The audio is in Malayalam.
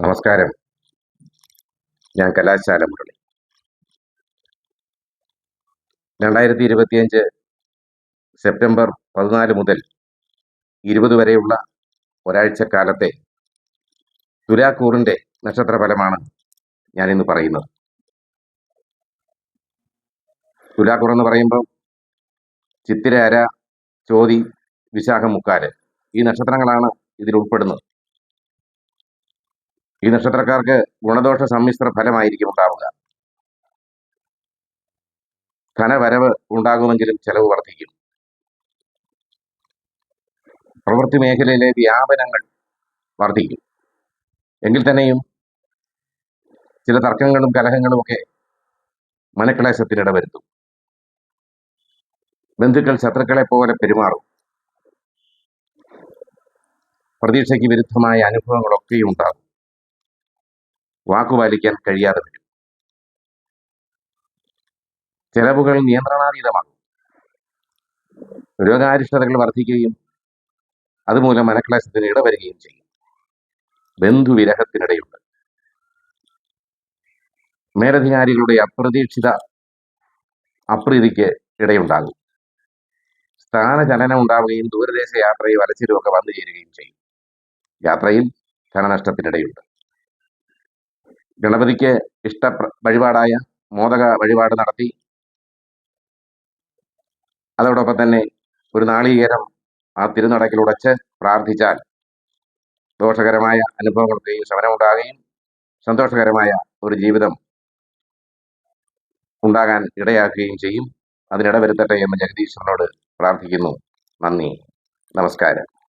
നമസ്കാരം. ഞാൻ കലാശാല മുരളി. 2025 സെപ്റ്റംബർ 14 മുതൽ 20 വരെയുള്ള ഒരാഴ്ചക്കാലത്തെ തുലാക്കൂറിന്റെ നക്ഷത്രഫലമാണ് ഞാനിന്ന് പറയുന്നത്. തുലാക്കൂർ എന്ന് പറയുമ്പോൾ ചിത്തിര, അര, ചോതി, വിശാഖം, മുക്കാല് ഈ നക്ഷത്രങ്ങളാണ് ഇതിൽ ഉൾപ്പെടുന്നത്. ഈ നക്ഷത്രക്കാർക്ക് ഗുണദോഷ സമ്മിശ്ര ഫലമായിരിക്കും ഉണ്ടാവുക. ധനവരവ് ഉണ്ടാകുമെങ്കിലും ചെലവ് വർദ്ധിക്കും. പ്രവൃത്തി മേഖലയിലെ വ്യാപനങ്ങൾ വർദ്ധിക്കും. എങ്കിൽ തന്നെയും ചില തർക്കങ്ങളും കലഹങ്ങളും ഒക്കെ മനക്ലേശത്തിനിട വരുത്തും. ബന്ധുക്കൾ ശത്രുക്കളെ പോലെ പെരുമാറും. പ്രതീക്ഷയ്ക്ക് വിരുദ്ധമായ അനുഭവങ്ങളൊക്കെയും ഉണ്ടാകും. വാക്കുപാലിക്കാൻ കഴിയാതെ വരും. ചെലവുകൾ നിയന്ത്രണാതീതമാകും. രോഗാരിഷ്ടതകൾ വർദ്ധിക്കുകയും അതുമൂലം മനക്ലേശത്തിന് ഇടവരികയും ചെയ്യും. ബന്ധുവിരഹത്തിനിടയുണ്ട്. മേലധികാരികളുടെ അപ്രതീക്ഷിത അപ്രീതിക്ക് ഇടയുണ്ടാകും. സ്ഥാനചലനം ഉണ്ടാവുകയും ദൂരദേശ യാത്രയും അലച്ചിലും ഒക്കെ വന്നു ചേരുകയും ചെയ്യും. യാത്രയിൽ ധനനഷ്ടത്തിനിടയുണ്ട്. ഗണപതിക്ക് ഇഷ്ട വഴിപാടായ മോദക വഴിപാട് നടത്തി അതോടൊപ്പം തന്നെ ഒരു നാളികേരം ആ തിരുനടക്കിൽ ഉടച്ച് പ്രാർത്ഥിച്ചാൽ ദോഷകരമായ അനുഭവങ്ങൾക്കെയും ശമനമുണ്ടാകുകയും സന്തോഷകരമായ ഒരു ജീവിതം ഉണ്ടാകാൻ ഇടയാക്കുകയും ചെയ്യും. അതിനിട വരുത്തട്ടെ എന്ന് ജഗദീശ്വരനോട് പ്രാർത്ഥിക്കുന്നു. നന്ദി, നമസ്കാരം.